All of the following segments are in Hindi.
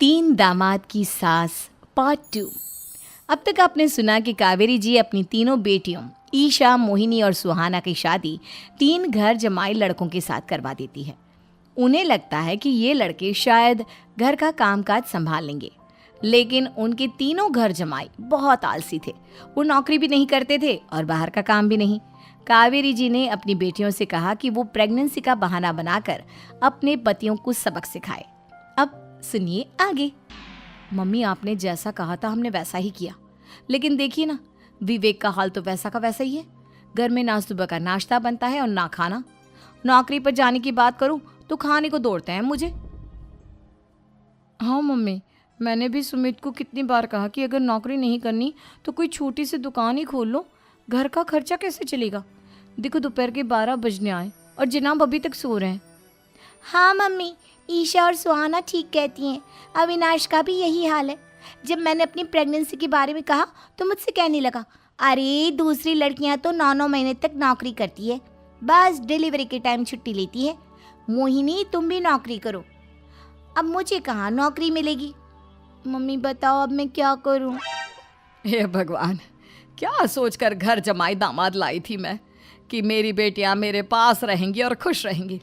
तीन दामाद की सास पार्ट 2। अब तक आपने सुना कि कावेरी जी अपनी तीनों बेटियों ईशा, मोहिनी और सुहाना की शादी 3 घर जमाई लड़कों के साथ करवा देती है। उन्हें लगता है कि ये लड़के शायद घर का कामकाज संभाल लेंगे, लेकिन उनके तीनों घर जमाई बहुत आलसी थे। वो नौकरी भी नहीं करते थे और बाहर का काम भी नहीं। कावेरी जी ने अपनी बेटियों से कहा कि वो प्रेगनेंसी का बहाना बनाकर अपने पतियों को सबक सिखाए। अब सुनिए आगे। मम्मी, आपने जैसा कहा था हमने वैसा ही किया, लेकिन देखिए ना, विवेक का हाल तो वैसा का वैसा ही है। घर में ना सुबह का नाश्ता बनता है और ना खाना। नौकरी पर जाने की बात करूं तो खाने को दौड़ते हैं मुझे। हाँ मम्मी, मैंने भी सुमित को कितनी बार कहा कि अगर नौकरी नहीं करनी तो कोई छोटी सी दुकान ही खोल लो। घर का खर्चा कैसे चलेगा? देखो दोपहर के 12 बजने आए और जनाब अभी तक सो रहे हैं। हाँ मम्मी, ईशा और सुहाना ठीक कहती हैं। अविनाश का भी यही हाल है। जब मैंने अपनी प्रेगनेंसी के बारे में कहा तो मुझसे कहने लगा, अरे दूसरी लड़कियां तो 9-9 महीने तक नौकरी करती है, बस डिलीवरी के टाइम छुट्टी लेती है। मोहिनी, तुम भी नौकरी करो। अब मुझे कहाँ नौकरी मिलेगी? मम्मी बताओ, अब मैं क्या करूँ? हे भगवान, क्या सोचकर घर जमाई दामाद लाई थी मैं कि मेरी बेटियां मेरे पास रहेंगी और खुश रहेंगी,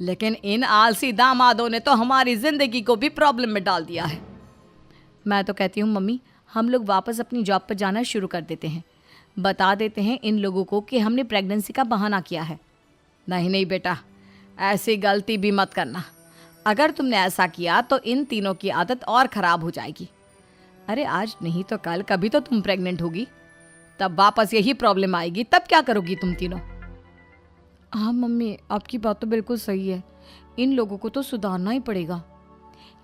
लेकिन इन आलसी दामादों ने तो हमारी जिंदगी को भी प्रॉब्लम में डाल दिया है। मैं तो कहती हूँ मम्मी, हम लोग वापस अपनी जॉब पर जाना शुरू कर देते हैं। बता देते हैं इन लोगों को कि हमने प्रेगनेंसी का बहाना किया है। नहीं नहीं बेटा, ऐसी गलती भी मत करना। अगर तुमने ऐसा किया तो इन तीनों की आदत और ख़राब हो जाएगी। अरे आज नहीं तो कल कभी तो तुम प्रेग्नेंट होगी, तब वापस यही प्रॉब्लम आएगी। तब क्या करोगी तुम तीनों? हाँ मम्मी, आपकी बात तो बिल्कुल सही है। इन लोगों को तो सुधारना ही पड़ेगा।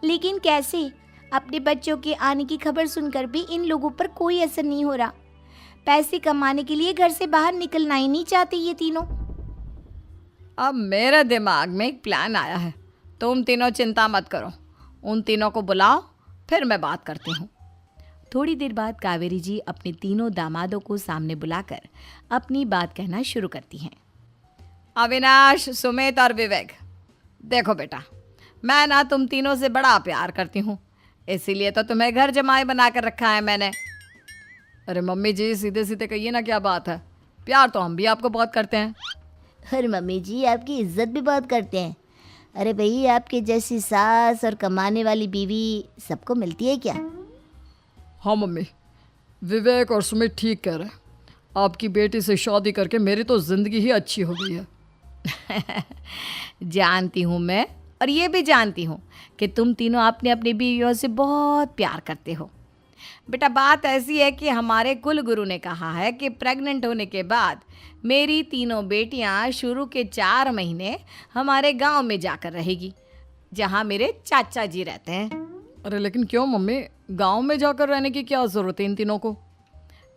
लेकिन कैसे? अपने बच्चों के आने की खबर सुनकर भी इन लोगों पर कोई असर नहीं हो रहा। पैसे कमाने के लिए घर से बाहर निकलना ही नहीं चाहते ये तीनों। अब मेरे दिमाग में एक प्लान आया है। तुम तीनों चिंता मत करो, उन तीनों को बुलाओ, फिर मैं बात करती हूँ। थोड़ी देर बाद कावेरी जी अपने तीनों दामादों को सामने बुलाकर अपनी बात कहना शुरू करती हैं। अविनाश, सुमित और विवेक, देखो बेटा, मैं ना तुम तीनों से बड़ा प्यार करती हूँ, इसीलिए तो तुम्हें घर जमाई बना कर रखा है मैंने। अरे मम्मी जी, सीधे सीधे कहिए ना, क्या बात है? प्यार तो हम भी आपको बहुत करते हैं। अरे मम्मी जी, आपकी इज्जत भी बहुत करते हैं। अरे भाई, आपके जैसी सास और कमाने वाली बीवी सबको मिलती है क्या? हाँ मम्मी, विवेक और सुमित ठीक कह रहे हैं। आपकी बेटी से शादी करके मेरी तो ज़िंदगी ही अच्छी हो गई है। जानती हूँ मैं, और ये भी जानती हूँ कि तुम तीनों अपने अपनी बीवियों से बहुत प्यार करते हो। बेटा, बात ऐसी है कि हमारे कुल गुरु ने कहा है कि प्रेग्नेंट होने के बाद मेरी तीनों बेटियाँ शुरू के 4 महीने हमारे गांव में जाकर रहेगी, जहाँ मेरे चाचा जी रहते हैं। अरे लेकिन क्यों मम्मी, गांव में जाकर रहने की क्या ज़रूरत है इन तीनों को?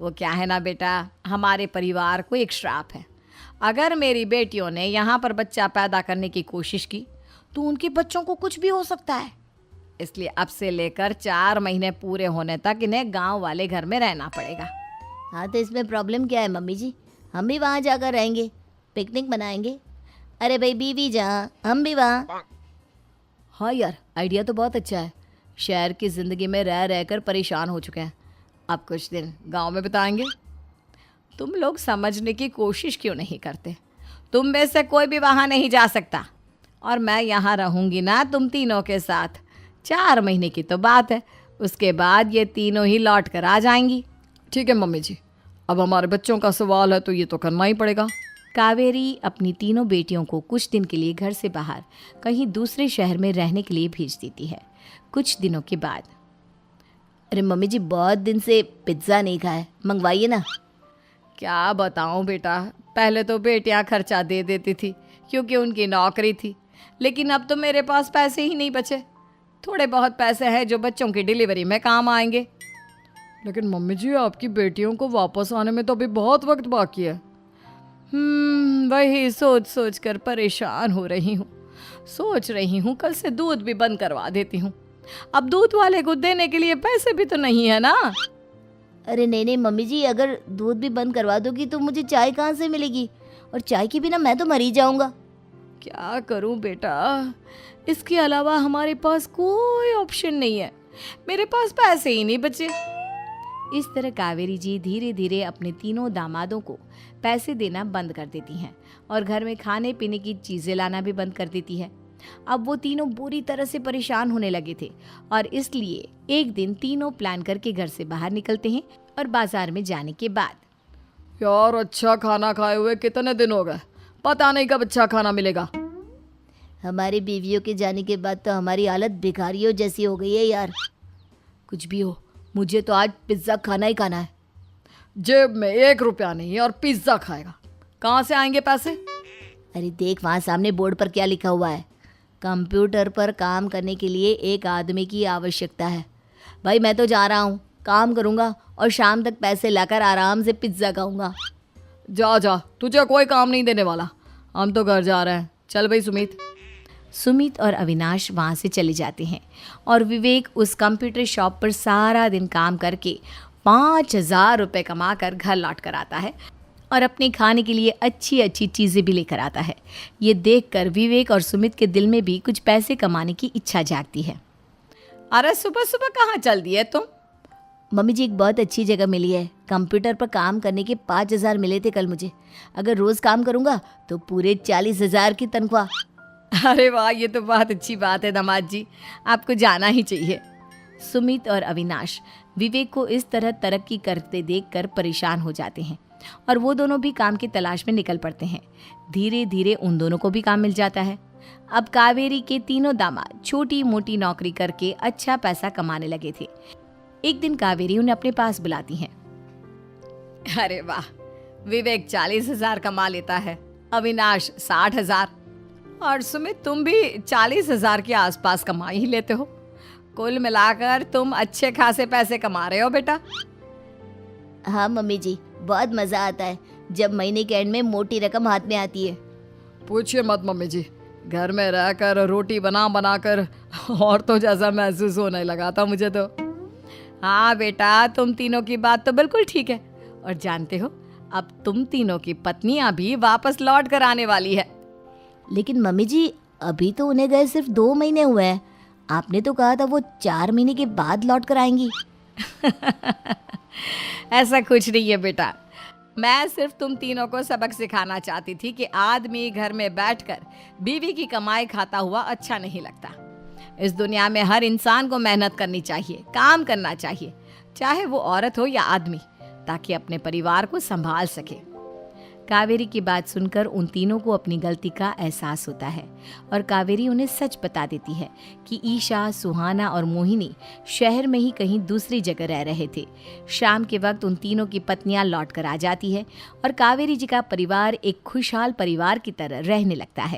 वो क्या है ना बेटा, हमारे परिवार को एक श्राप है। अगर मेरी बेटियों ने यहाँ पर बच्चा पैदा करने की कोशिश की तो उनके बच्चों को कुछ भी हो सकता है। इसलिए अब से लेकर 4 महीने पूरे होने तक इन्हें गांव वाले घर में रहना पड़ेगा। हाँ, तो इसमें प्रॉब्लम क्या है मम्मी जी? हम भी वहाँ जाकर रहेंगे, पिकनिक मनाएंगे। अरे भाई, बीवी जहाँ हम भी वहाँ। हाँ यार, आइडिया तो बहुत अच्छा है। शहर की ज़िंदगी में रह रहकर परेशान हो चुके हैं, अब कुछ दिन गांव में बिताएंगे। तुम लोग समझने की कोशिश क्यों नहीं करते? तुम में से कोई भी वहाँ नहीं जा सकता, और मैं यहाँ रहूँगी ना तुम तीनों के साथ। 4 महीने की तो बात है, उसके बाद ये तीनों ही लौट कर आ जाएंगी। ठीक है मम्मी जी, अब हमारे बच्चों का सवाल है तो ये तो करना ही पड़ेगा। कावेरी अपनी तीनों बेटियों को कुछ दिन के लिए घर से बाहर कहीं दूसरे शहर में रहने के लिए भेज देती है। कुछ दिनों के बाद, अरे मम्मी जी, बहुत दिन से पिज्ज़ा नहीं खाया, मंगवाइए ना। क्या बताऊं बेटा, पहले तो बेटियां खर्चा दे देती थी क्योंकि उनकी नौकरी थी, लेकिन अब तो मेरे पास पैसे ही नहीं बचे। थोड़े बहुत पैसे हैं जो बच्चों की डिलीवरी में काम आएंगे। लेकिन मम्मी जी, आपकी बेटियों को वापस आने में तो अभी बहुत वक्त बाकी है। वही सोच सोच कर परेशान हो रही हूँ। सोच रही हूँ कल से दूध भी बंद करवा देती हूँ। अब दूध वाले को देने के लिए पैसे भी तो नहीं है ना। अरे नहीं नहीं मम्मी जी, अगर दूध भी बंद करवा दोगी तो मुझे चाय कहाँ से मिलेगी? और चाय के बिना मैं तो मर ही जाऊंगा। क्या करूं बेटा, इसके अलावा हमारे पास कोई ऑप्शन नहीं है। मेरे पास पैसे ही नहीं बचे। इस तरह कावेरी जी धीरे धीरे अपने तीनों दामादों को पैसे देना बंद कर देती हैं और घर में खाने पीने की चीज़ें लाना भी बंद कर देती है। अब वो तीनों बुरी तरह से परेशान होने लगे थे और इसलिए एक दिन तीनों प्लान करके घर से बाहर निकलते हैं और बाजार में जाने के बाद यार अच्छा खाना खाए हुए कितने दिन हो गए, पता नहीं कब अच्छा खाना मिलेगा। हमारी बीवियों के जाने के बाद तो हमारी हालत भिखारियों जैसी हो गई है यार। कुछ भी हो, मुझे तो आज पिज्ज़ा खाना ही खाना है। जेब में 1 रुपया नहीं और पिज्ज़ा खाएगा, कहाँ से आएंगे पैसे? अरे देख वहाँ सामने बोर्ड पर क्या लिखा हुआ है, कंप्यूटर पर काम करने के लिए एक आदमी की आवश्यकता है। भाई मैं तो जा रहा हूँ, काम करूँगा और शाम तक पैसे लाकर आराम से पिज्ज़ा खाऊंगा। जा जा, तुझे कोई काम नहीं देने वाला, हम तो घर जा रहे हैं। चल भाई सुमित। सुमित और अविनाश वहाँ से चले जाते हैं और विवेक उस कंप्यूटर शॉप पर सारा दिन काम करके 5,000 रुपये कमा कर घर लौट कर आता है और अपने खाने के लिए अच्छी अच्छी चीज़ें भी लेकर आता है। ये देखकर विवेक और सुमित के दिल में भी कुछ पैसे कमाने की इच्छा जागती है। अरे सुबह सुबह कहाँ चल दी है तुम? मम्मी जी एक बहुत अच्छी जगह मिली है, कंप्यूटर पर काम करने के 5,000 मिले थे कल मुझे। अगर रोज़ काम करूँगा तो पूरे 40,000 की तनख्वाह। अरे वाह, ये तो बहुत अच्छी बात है दामाद जी, आपको जाना ही चाहिए। सुमित और अविनाश विवेक को इस तरह तरक्की करते देखकर परेशान हो जाते हैं और वो दोनों भी काम की तलाश में निकल पड़ते हैं। धीरे धीरे उन दोनों को भी काम मिल जाता है। अब कावेरी के तीनों दामाद छोटी मोटी नौकरी करके अच्छा पैसा कमाने लगे थे। एक दिन कावेरी उन्हें अपने पास बुलाती हैं। अरे वाह, विवेक 40,000 कमा लेता है, अविनाश 60,000 और सुमित तुम भी 40,000 के आसपास कमा ही लेते हो। कुल मिलाकर तुम अच्छे खासे पैसे कमा रहे हो बेटा। हाँ मम्मी जी, बहुत मज़ा आता है जब महीने के एंड में मोटी रकम हाथ में आती है। पूछिए मत मम्मी जी, घर में रहकर रोटी बना बना कर औरतों जैसा महसूस होने लगा था मुझे तो। हाँ बेटा, तुम तीनों की बात तो बिल्कुल ठीक है और जानते हो अब तुम तीनों की पत्नियां भी वापस लौट कर आने वाली है। लेकिन मम्मी जी अभी तो उन्हें गए सिर्फ 2 महीने हुए हैं, आपने तो कहा था वो 4 महीने के बाद लौट कर आएंगी। ऐसा कुछ नहीं है बेटा, मैं सिर्फ तुम तीनों को सबक सिखाना चाहती थी कि आदमी घर में बैठकर बीवी की कमाई खाता हुआ अच्छा नहीं लगता। इस दुनिया में हर इंसान को मेहनत करनी चाहिए, काम करना चाहिए, चाहे वो औरत हो या आदमी, ताकि अपने परिवार को संभाल सके। कावेरी की बात सुनकर उन तीनों को अपनी गलती का एहसास होता है और कावेरी उन्हें सच बता देती है कि ईशा, सुहाना और मोहिनी शहर में ही कहीं दूसरी जगह रह रहे थे। शाम के वक्त उन तीनों की पत्नियां लौट कर आ जाती है और कावेरी जी का परिवार एक खुशहाल परिवार की तरह रहने लगता है।